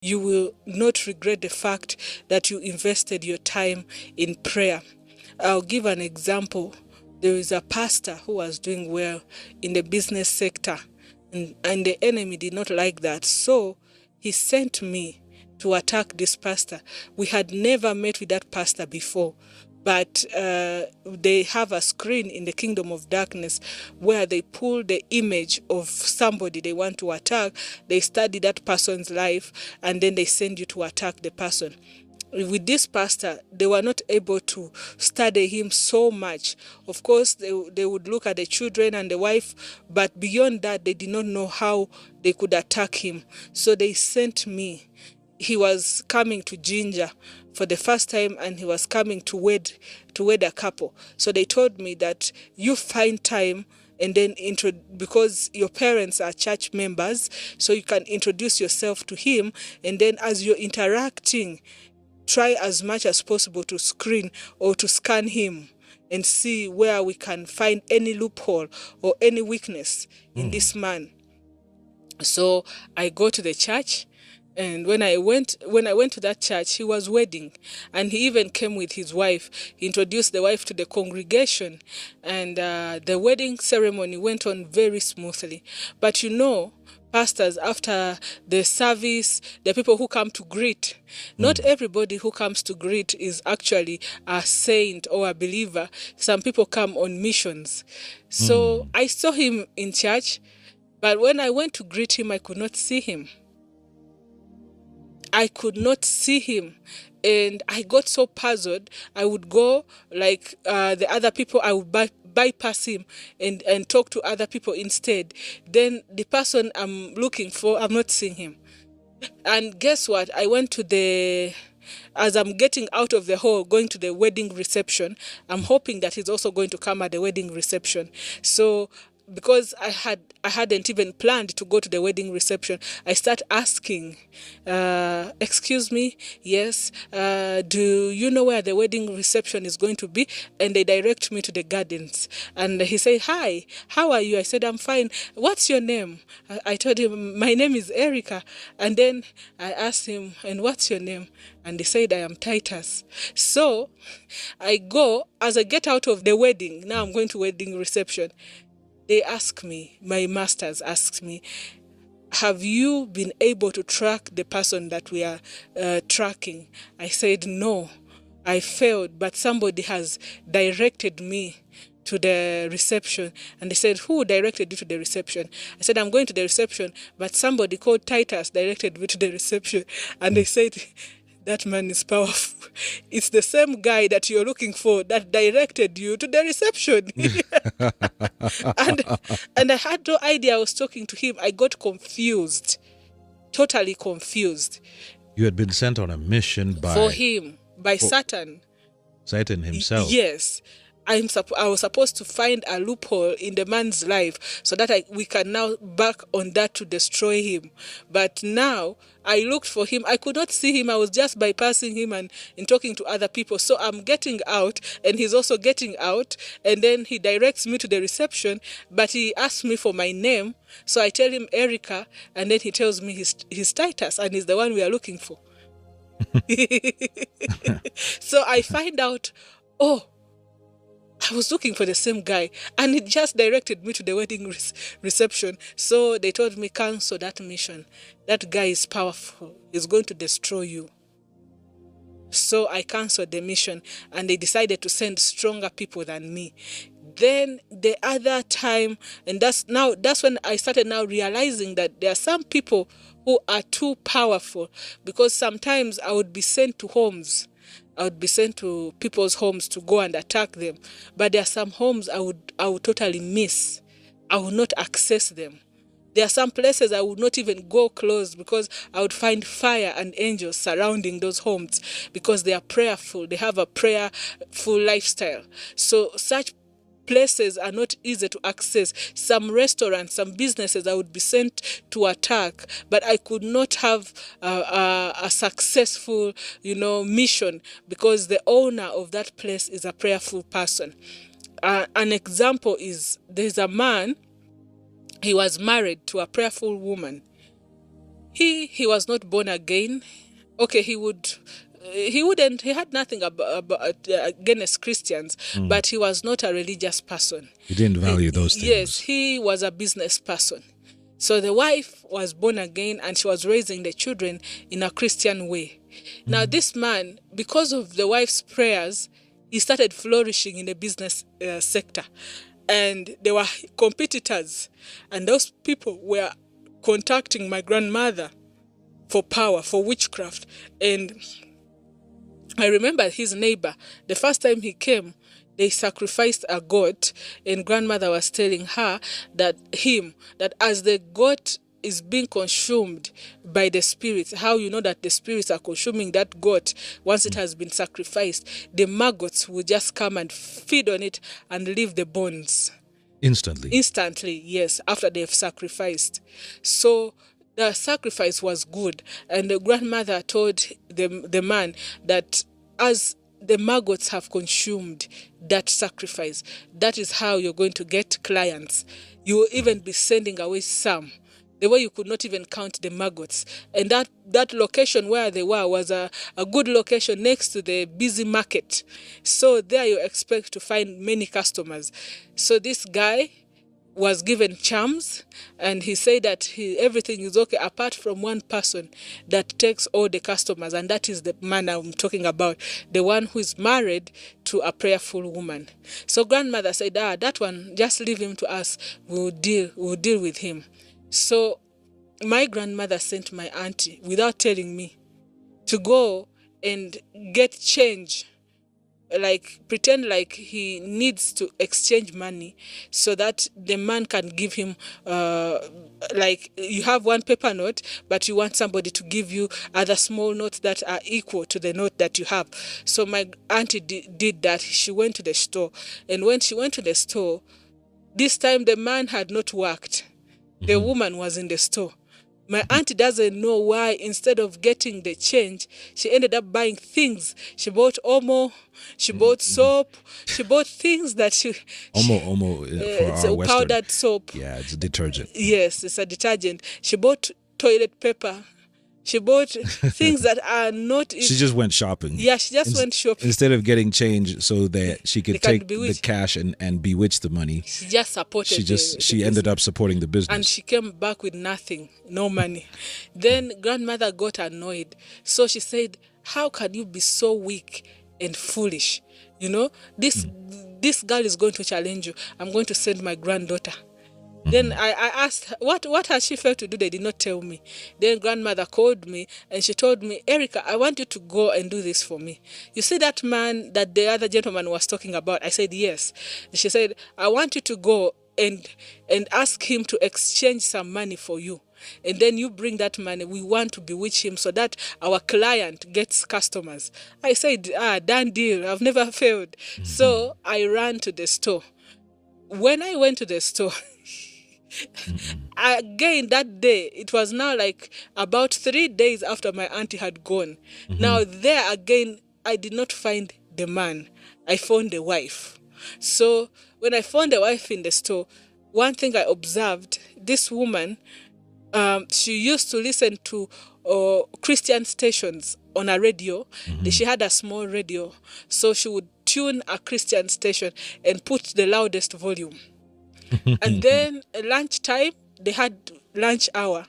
you will not regret the fact that you invested your time in prayer. I'll give an example. There is a pastor who was doing well in the business sector, and the enemy did not like that. So he sent me to attack this pastor. We had never met with that pastor before, but they have a screen in the kingdom of darkness where they pull the image of somebody they want to attack. They study that person's life, and then they send you to attack the person. With this pastor, they were not able to study him so much. Of course, they would look at the children and the wife, but beyond that, they did not know how they could attack him. So they sent me. He was coming to Ginger for the first time, and he was coming to wed a couple. So they told me that you find time, and then because your parents are church members, so you can introduce yourself to him, and then as you're interacting, try as much as possible to screen or to scan him and see where we can find any loophole or any weakness in this man. So I go to the church, and when I went to that church, he was wedding, and he even came with his wife. He introduced the wife to the congregation, and the wedding ceremony went on very smoothly. But pastors, after the service, the people who come to greet, not everybody who comes to greet is actually a saint or a believer. Some people come on missions. So I saw him in church, but when I went to greet him, I could not see him. I could not see him, and I got so puzzled. I would go like the other people, I would bypass him and talk to other people instead. Then the person I'm looking for, I'm not seeing him. And guess what? I went to as I'm getting out of the hall, going to the wedding reception, I'm hoping that he's also going to come at the wedding reception. So because I hadn't even planned to go to the wedding reception, I start asking, excuse me, yes, do you know where the wedding reception is going to be? And they direct me to the gardens. And he said, hi, how are you? I said, I'm fine. What's your name? I told him, my name is Erica. And then I asked him, and what's your name? And he said, I am Titus. So as I get out of the wedding, now I'm going to wedding reception. They ask me, my masters asked me, have you been able to track the person that we are tracking? I said, no, I failed, but somebody has directed me to the reception. And they said, who directed you to the reception? I said, I'm going to the reception, but somebody called Titus directed me to the reception. And they said, that man is powerful. It's the same guy that you're looking for that directed you to the reception. and I had no idea I was talking to him. I got confused, totally confused. You had been sent on a mission for him, by Satan. Satan himself. Yes. I was supposed to find a loophole in the man's life so that we can now back on that to destroy him. But now I looked for him. I could not see him. I was just bypassing him and talking to other people. So I'm getting out, and he's also getting out. And then he directs me to the reception, but he asked me for my name. So I tell him Erica, and then he tells me he's Titus, and he's the one we are looking for. So I find out, I was looking for the same guy, and it just directed me to the wedding reception. So they told me, cancel that mission. That guy is powerful. He's going to destroy you. So I canceled the mission, and they decided to send stronger people than me. Then the other time, and that's when I started now realizing that there are some people who are too powerful, because sometimes I would be sent to homes. I would be sent to people's homes to go and attack them. But there are some homes I would totally miss. I would not access them. There are some places I would not even go close, because I would find fire and angels surrounding those homes, because they are prayerful. They have a prayerful lifestyle. So such places are not easy to access. Some restaurants, some businesses I would be sent to attack, but I could not have a successful, mission, because the owner of that place is a prayerful person. An example is, there's a man, he was married to a prayerful woman. He was not born again. Okay, he had nothing against Christians, but he was not a religious person. He didn't value those things. Yes, he was a business person. So the wife was born again and she was raising the children in a Christian way. Now this man, because of the wife's prayers, he started flourishing in the business sector. And there were competitors, and those people were contacting my grandmother for power, for witchcraft. And I remember his neighbor, the first time he came, they sacrificed a goat, and grandmother was telling her that as the goat is being consumed by the spirits, how you know that the spirits are consuming that goat once it has been sacrificed, the maggots will just come and feed on it and leave the bones. Instantly, yes, after they've sacrificed. So the sacrifice was good, and the grandmother told the man that as the maggots have consumed that sacrifice, that is how you're going to get clients. You will even be sending away some, the way you could not even count the maggots. And that location where they were was a good location next to the busy market. So there you expect to find many customers. So this guy was given charms, and he said that everything is okay apart from one person that takes all the customers, and that is the man I'm talking about, the one who is married to a prayerful woman. So grandmother said, that one, just leave him to us, we'll deal with him. So my grandmother sent my auntie, without telling me, to go and get change, like pretend like he needs to exchange money so that the man can give him, like you have one paper note, but you want somebody to give you other small notes that are equal to the note that you have. So my auntie did that. She went to the store, and when she went to the store, this time the man had not worked. The woman was in the store. My auntie doesn't know why, instead of getting the change, she ended up buying things. She bought Omo, she bought soap, she bought things that Omo it's for our a Western. powdered soap. Yeah, it's a detergent. Yes, it's a detergent. She bought toilet paper. She bought things that are not... She just went shopping. Yeah, she just went shopping. Instead of getting change so that she could take the cash and bewitch the money. She just supported She ended up supporting the business. And she came back with nothing, no money. Then grandmother got annoyed. So she said, how can you be so weak and foolish? You know, this girl is going to challenge you. I'm going to send my granddaughter. Then I asked, what has she failed to do? They did not tell me. Then grandmother called me and she told me, Erica, I want you to go and do this for me. You see that man that the other gentleman was talking about? I said, yes. She said, I want you to go and ask him to exchange some money for you. And then you bring that money. We want to bewitch him so that our client gets customers. I said, done deal. I've never failed. So I ran to the store. When I went to the store, again that day, it was now like about 3 days after my auntie had gone. Now there again, I did not find the man. I found the wife. So when I found the wife in the store, one thing I observed, this woman, she used to listen to Christian stations on a radio. She had a small radio, so she would tune a Christian station and put the loudest volume. And then at lunchtime, they had lunch hour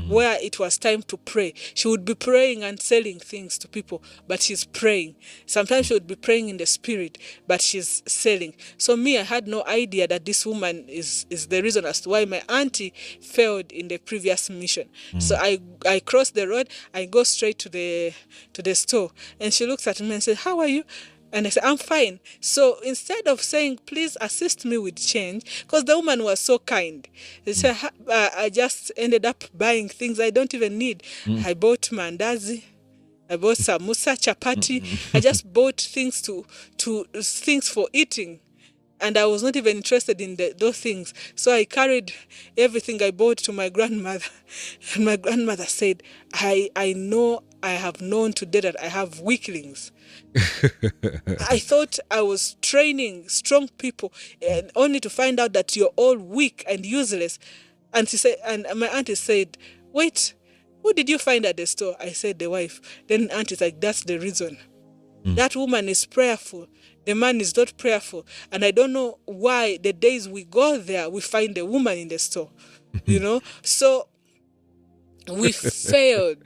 where it was time to pray. She would be praying and selling things to people, but she's praying. Sometimes she would be praying in the spirit, but she's selling. So me, I had no idea that this woman is the reason as to why my auntie failed in the previous mission. So I cross the road, I go straight to the store, and she looks at me and says, how are you? And I said, I'm fine. So instead of saying, please assist me with change, because the woman was so kind, they said, I just ended up buying things I don't even need. I bought mandazi, I bought samosa, chapati. I just bought things things for eating. And I was not even interested in those things. So I carried everything I bought to my grandmother. And my grandmother said, I know, I have known today that I have weaklings. I thought I was training strong people, and only to find out that you're all weak and useless. And she said, and my auntie said, wait, Who did you find at the store? I said, the wife. Then auntie's like, that's the reason. That woman is prayerful. The man is not prayerful. And I don't know why the days we go there, we find the woman in the store. So we failed.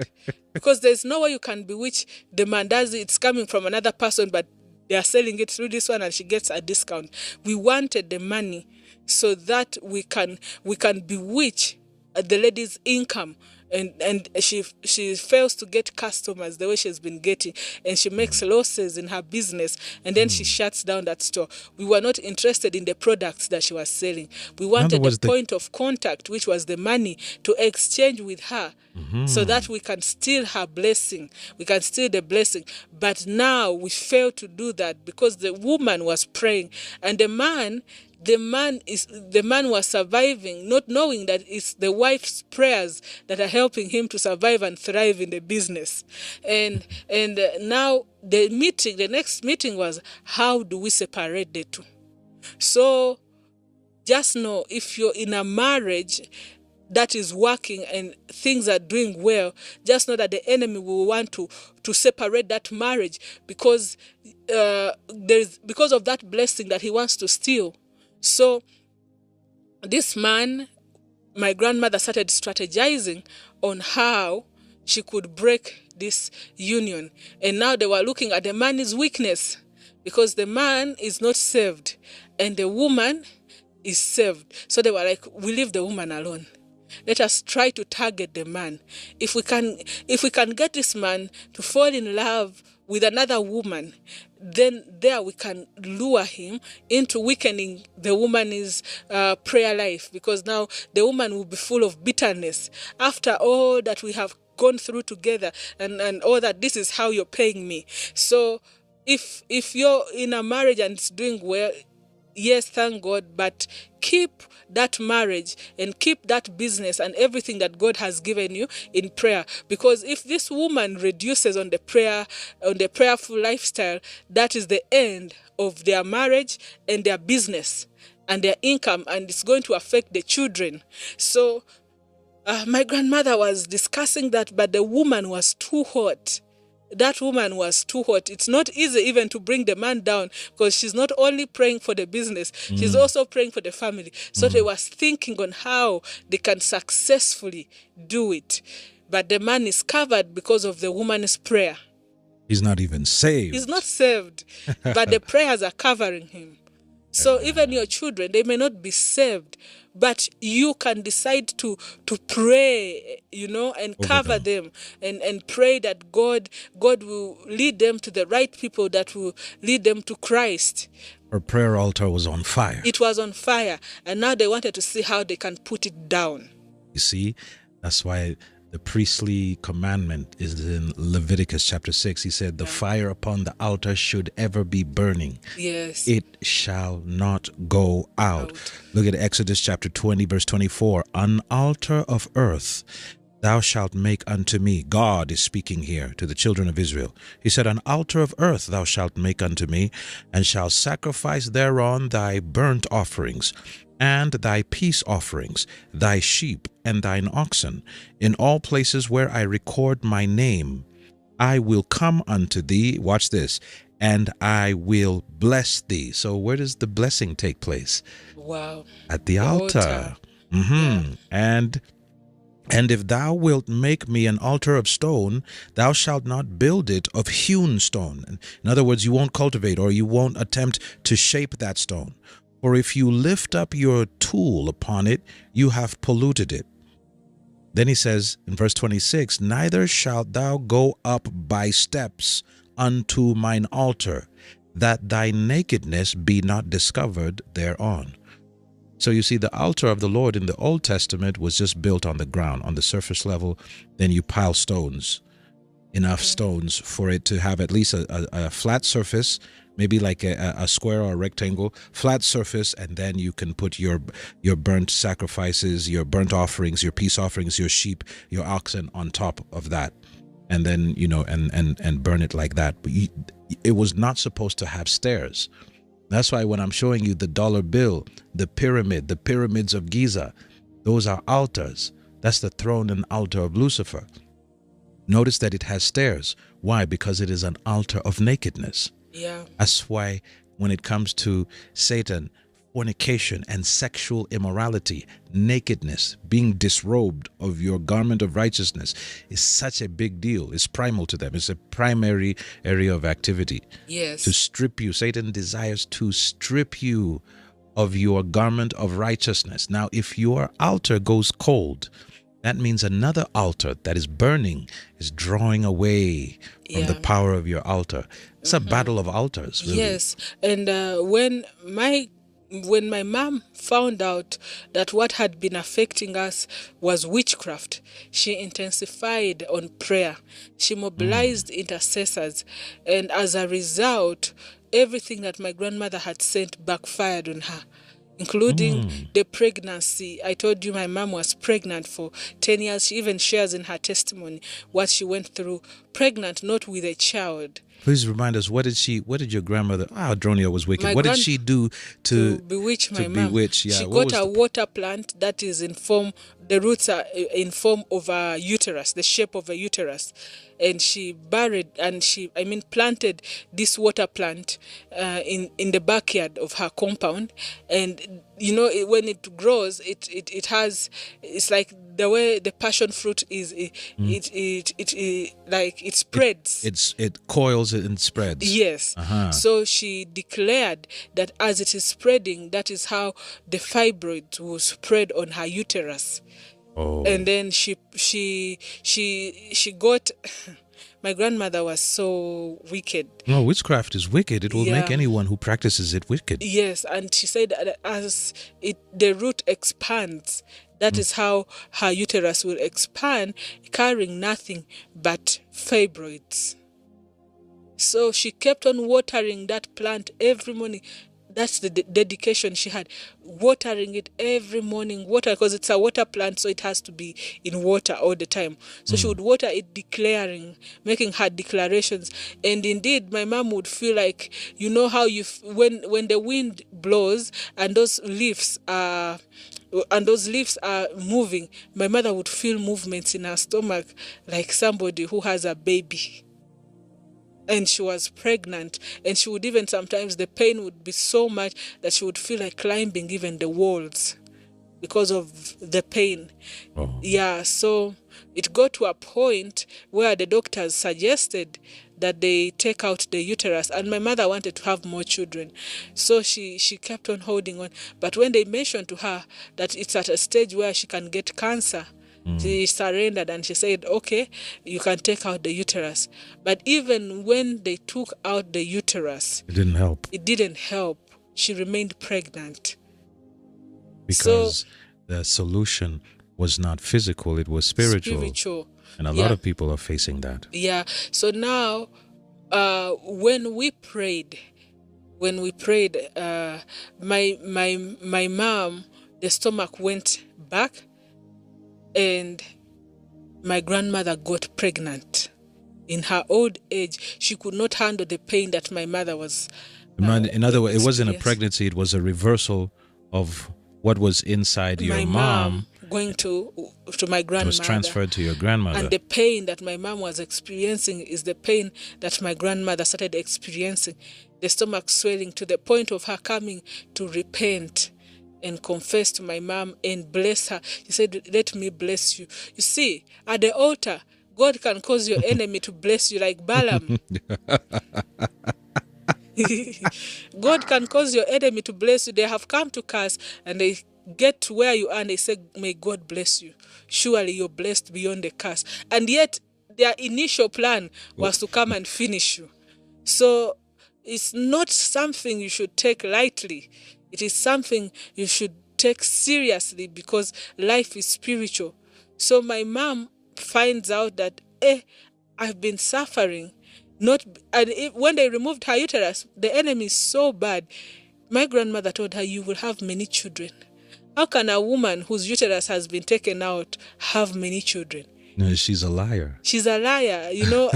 Because there's no way you can bewitch the man. It's coming from another person, but they are selling it through this one and she gets a discount. We wanted the money so that we can bewitch the lady's income. And she fails to get customers the way she's been getting, and she makes losses in her business, and then she shuts down that store. We were not interested in the products that she was selling. We wanted the point of contact, which was the money, to exchange with her, so that we can steal her blessing. We can steal the blessing. But now we failed to do that because the woman was praying, and the man was surviving, not knowing that it's the wife's prayers that are helping him to survive and thrive in the business. And now the next meeting was, how do we separate the two? So just know, if you're in a marriage that is working and things are doing well, just know that the enemy will want to separate that marriage because of that blessing that he wants to steal. So this man, my grandmother started strategizing on how she could break this union. And now they were looking at the man's weakness, because the man is not saved and the woman is saved. So they were like, we leave the woman alone. Let us try to target the man. If we can get this man to fall in love with another woman, then there we can lure him into weakening the woman's prayer life, because now the woman will be full of bitterness after all that we have gone through together and all that. This is how you're paying me. So if you're in a marriage and it's doing well, yes, thank God, but keep that marriage and keep that business and everything that God has given you in prayer. Because if this woman reduces on the prayerful lifestyle, that is the end of their marriage and their business and their income, and it's going to affect the children. So my grandmother was discussing that, but the woman was too hot. That woman was too hot. It's not easy even to bring the man down, because she's not only praying for the business, she's also praying for the family. So they was thinking on how they can successfully do it. But the man is covered because of the woman's prayer. He's not even saved. He's not saved, but the prayers are covering him. So even your children, they may not be saved, but you can decide to pray, and cover them and pray that God will lead them to the right people that will lead them to Christ. Her prayer altar was on fire. It was on fire, and now they wanted to see how they can put it down. You see, that's why the priestly commandment is in Leviticus chapter 6. He said, the fire upon the altar should ever be burning. Yes. It shall not go out. Look at Exodus chapter 20, verse 24. An altar of earth thou shalt make unto me. God is speaking here to the children of Israel. He said, an altar of earth thou shalt make unto me, and shalt sacrifice thereon thy burnt offerings, and thy peace offerings, thy sheep and thine oxen. In all places where I record my name, I will come unto thee, watch this, and I will bless thee. So where does the blessing take place? Wow. At the altar. Yeah. And if thou wilt make me an altar of stone, thou shalt not build it of hewn stone. In other words, you won't cultivate, or you won't attempt to shape that stone. For if you lift up your tool upon it, you have polluted it. Then he says in verse 26, neither shalt thou go up by steps unto mine altar, that thy nakedness be not discovered thereon. So you see, the altar of the Lord in the Old Testament was just built on the ground, on the surface level. Then you pile stones, enough stones for it to have at least a flat surface, maybe like a square or a rectangle, flat surface, and then you can put your burnt sacrifices, your burnt offerings, your peace offerings, your sheep, your oxen on top of that, and then, and burn it like that. But it was not supposed to have stairs. That's why when I'm showing you the dollar bill, the pyramids of Giza, those are altars. That's the throne and altar of Lucifer. Notice that it has stairs. Why? Because it is an altar of nakedness. Yeah. That's why when it comes to Satan, fornication and sexual immorality, nakedness, being disrobed of your garment of righteousness is such a big deal. It's primal to them. It's a primary area of activity. Yes. To strip you. Satan desires to strip you of your garment of righteousness. Now, if your altar goes cold, that means another altar that is burning is drawing away from the power of your altar. It's a battle of altars, really. Yes. And when my mom found out that what had been affecting us was witchcraft, she intensified on prayer. She mobilized intercessors. And as a result, everything that my grandmother had sent backfired on her, including the pregnancy. I told you my mom was pregnant for 10 years. She even shares in her testimony what she went through. Pregnant, not with a child. Please remind us, what did your grandmother, Adronia was wicked. What did she do to bewitch my mom? bewitch? Yeah, she got a water plant that is in form, the roots are in form of a uterus, the shape of a uterus. And she planted this water plant in the backyard of her compound. And when it grows, it's like the way the passion fruit is. It spreads. It coils and spreads. Yes. So she declared that as it is spreading, that is how the fibroids will spread on her uterus. Oh. And then she got. My grandmother was so wicked. No, witchcraft is wicked. It will make anyone who practices it wicked. Yes, and she said that as the root expands, that is how her uterus will expand, carrying nothing but fibroids. So she kept on watering that plant every morning. That's the dedication she had, watering it every morning, because it's a water plant, so it has to be in water all the time. So she would water it, making her declarations. And indeed, my mom would feel like, how when the wind blows and those leaves are moving, my mother would feel movements in her stomach like somebody who has a baby. And she was pregnant, and she would even sometimes, the pain would be so much that she would feel like climbing even the walls because of the pain. Oh. Yeah, so it got to a point where the doctors suggested that they take out the uterus, and my mother wanted to have more children. So she kept on holding on. But when they mentioned to her that it's at a stage where she can get cancer, she surrendered and she said, okay, you can take out the uterus. But even when they took out the uterus, it didn't help. It didn't help. She remained pregnant. Because the solution was not physical, it was spiritual. And a lot of people are facing that. Yeah. So now, when we prayed, my mom, the stomach went back, and my grandmother got pregnant. In her old age, she could not handle the pain that my mother was. In other words, it wasn't a pregnancy, it was a reversal of what was inside your mom going to my grandmother. It was transferred to your grandmother. And the pain that my mom was experiencing is the pain that my grandmother started experiencing. The stomach swelling to the point of her coming to repent and confess to my mom and bless her. She said, let me bless you. You see, at the altar, God can cause your enemy to bless you like Balaam. God can cause your enemy to bless you. They have come to curse, and they get to where you are and they say, may God bless you. Surely you're blessed beyond the curse. And yet their initial plan was to come and finish you. So it's not something you should take lightly. It is something you should take seriously, because life is spiritual. So my mom finds out that, I've been suffering. When they removed her uterus, the enemy is so bad. My grandmother told her, you will have many children. How can a woman whose uterus has been taken out have many children? No, she's a liar. She's a liar.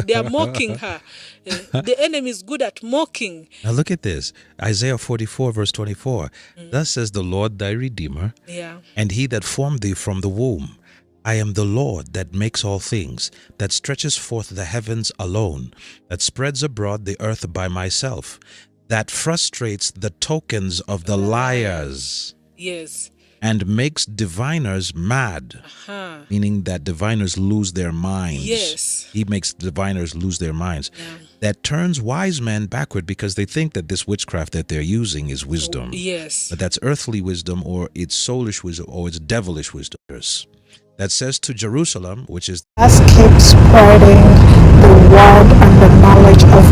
They are mocking her. The enemy is good at mocking. Now look at this. Isaiah 44 verse 24. Thus says the Lord thy Redeemer, and he that formed thee from the womb. I am the Lord that makes all things, that stretches forth the heavens alone, that spreads abroad the earth by myself, that frustrates the tokens of the liars, Yes. and makes diviners mad, Uh-huh. meaning that diviners lose their minds. Yes. He makes diviners lose their minds. Yeah. That turns wise men backward because they think that this witchcraft that they're using is wisdom. Yes. But that's earthly wisdom, or it's soulish wisdom, or it's devilish wisdom. That says to Jerusalem, which is Let's keep spreading the word and the knowledge of